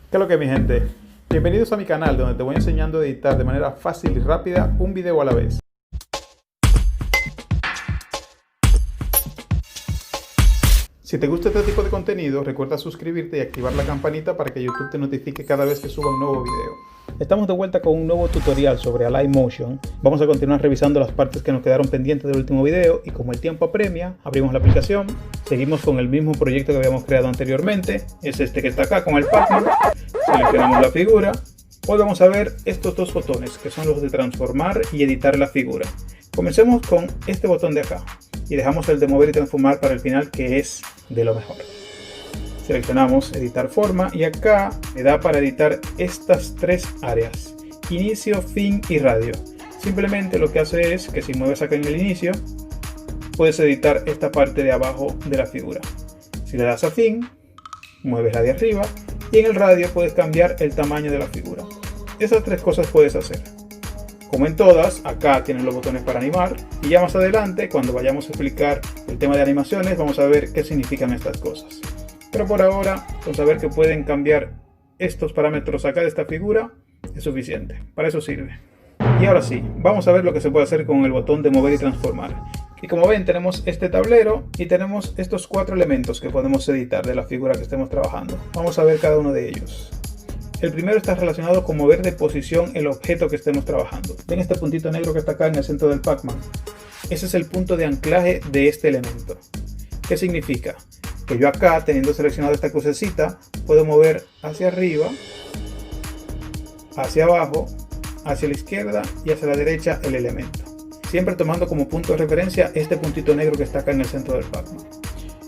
¿Qué es lo que, mi gente? Bienvenidos a mi canal donde te voy enseñando a editar de manera fácil y rápida un video a la vez. Si te gusta este tipo de contenido, recuerda suscribirte y activar la campanita para que YouTube te notifique cada vez que suba un nuevo video. Estamos de vuelta con un nuevo tutorial sobre Alignmotion. Vamos a continuar revisando las partes que nos quedaron pendientes del último video y como el tiempo apremia, abrimos la aplicación, seguimos con el mismo proyecto que habíamos creado anteriormente, es este que está acá con el Pac-Man, seleccionamos la figura. Hoy vamos a ver estos dos botones que son los de transformar y editar la figura. Comencemos con este botón de acá y dejamos el de mover y transformar para el final, que es de lo mejor. Seleccionamos editar forma y acá me da para editar estas tres áreas: inicio, fin y radio. Simplemente lo que hace es que si mueves acá en el inicio, puedes editar esta parte de abajo de la figura. Si le das a fin, mueves la de arriba y en el radio puedes cambiar el tamaño de la figura. Esas tres cosas puedes hacer. Como en todas, acá tienen los botones para animar y ya más adelante, cuando vayamos a explicar el tema de animaciones, vamos a ver qué significan estas cosas. Pero por ahora, con saber que pueden cambiar estos parámetros acá de esta figura es suficiente. Para eso sirve. Y ahora sí, vamos a ver lo que se puede hacer con el botón de mover y transformar. Y como ven, tenemos este tablero y tenemos estos cuatro elementos que podemos editar de la figura que estemos trabajando. Vamos a ver cada uno de ellos. El primero está relacionado con mover de posición el objeto que estemos trabajando. Ven este puntito negro que está acá en el centro del Pac-Man. Ese es el punto de anclaje de este elemento. ¿Qué significa? Que yo acá, teniendo seleccionado esta crucecita, puedo mover hacia arriba, hacia abajo, hacia la izquierda y hacia la derecha el elemento. Siempre tomando como punto de referencia este puntito negro que está acá en el centro del Pac-Man.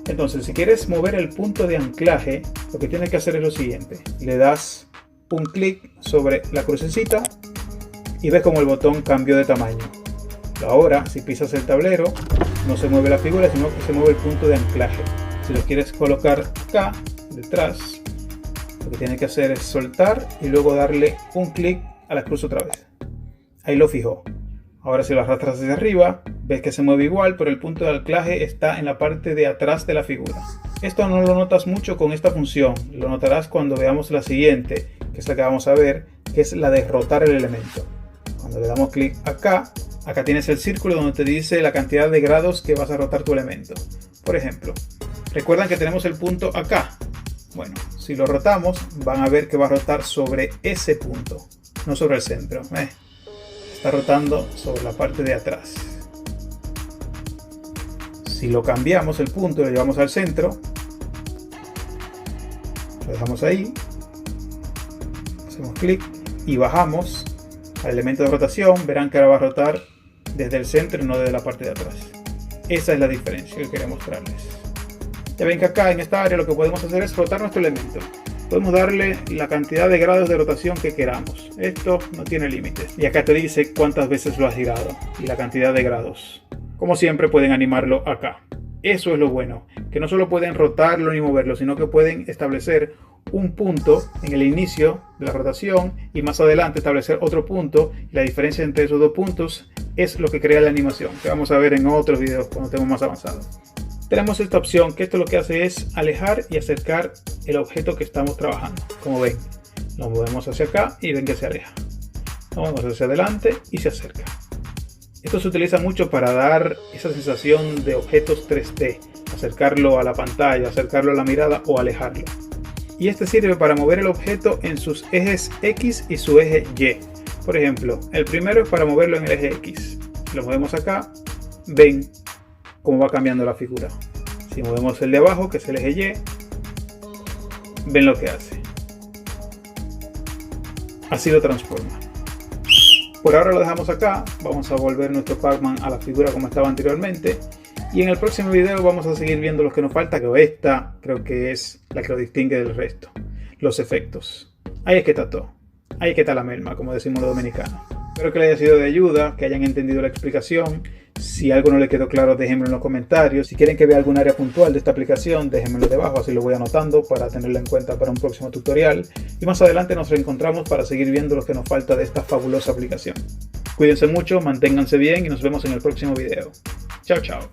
Entonces, si quieres mover el punto de anclaje, lo que tienes que hacer es lo siguiente. Le das un clic sobre la crucecita y ves como el botón cambió de tamaño. Ahora, si pisas el tablero, no se mueve la figura, sino que se mueve el punto de anclaje. Si lo quieres colocar acá, detrás, lo que tienes que hacer es soltar y luego darle un clic a la cruz otra vez. Ahí lo fijó. Ahora si lo arrastras hacia arriba, ves que se mueve igual, pero el punto de anclaje está en la parte de atrás de la figura. Esto no lo notas mucho con esta función, lo notarás cuando veamos la siguiente, que es la que vamos a ver, que es la de rotar el elemento. Cuando le damos clic acá, acá tienes el círculo donde te dice la cantidad de grados que vas a rotar tu elemento. Por ejemplo, recuerdan que tenemos el punto acá. Bueno, si lo rotamos, van a ver que va a rotar sobre ese punto, no sobre el centro. Está rotando sobre la parte de atrás. Si lo cambiamos el punto y lo llevamos al centro, lo dejamos ahí, hacemos clic y bajamos al elemento de rotación, verán que ahora va a rotar desde el centro y no desde la parte de atrás. Esa es la diferencia que quería mostrarles. Ya ven que acá en esta área lo que podemos hacer es rotar nuestro elemento. Podemos darle la cantidad de grados de rotación que queramos. Esto no tiene límites. Y acá te dice cuántas veces lo has girado y la cantidad de grados. Como siempre pueden animarlo acá. Eso es lo bueno, que no solo pueden rotarlo ni moverlo, sino que pueden establecer un punto en el inicio de la rotación y más adelante establecer otro punto. Y la diferencia entre esos dos puntos es lo que crea la animación, que vamos a ver en otros videos cuando estemos más avanzados. Tenemos esta opción, que esto lo que hace es alejar y acercar el objeto que estamos trabajando. Como ven, lo movemos hacia acá y ven que se aleja. Lo movemos hacia adelante y se acerca. Esto se utiliza mucho para dar esa sensación de objetos 3D, acercarlo a la pantalla, acercarlo a la mirada o alejarlo. Y este sirve para mover el objeto en sus ejes X y su eje Y. Por ejemplo, el primero es para moverlo en el eje X. Lo movemos acá, ven cómo va cambiando la figura. Si movemos el de abajo, que es el eje Y, ven lo que hace. Así lo transforma. Por ahora lo dejamos acá, vamos a volver nuestro Pac-Man a la figura como estaba anteriormente. Y en el próximo video vamos a seguir viendo los que nos falta, que esta creo que es la que lo distingue del resto. Los efectos. Ahí es que está todo. Ahí es que está la melma, como decimos los dominicanos. Espero que les haya sido de ayuda, que hayan entendido la explicación. Si algo no le quedó claro, déjenmelo en los comentarios. Si quieren que vea algún área puntual de esta aplicación, déjenmelo debajo, así lo voy anotando para tenerlo en cuenta para un próximo tutorial. Y más adelante nos reencontramos para seguir viendo lo que nos falta de esta fabulosa aplicación. Cuídense mucho, manténganse bien y nos vemos en el próximo video. Chao, chao.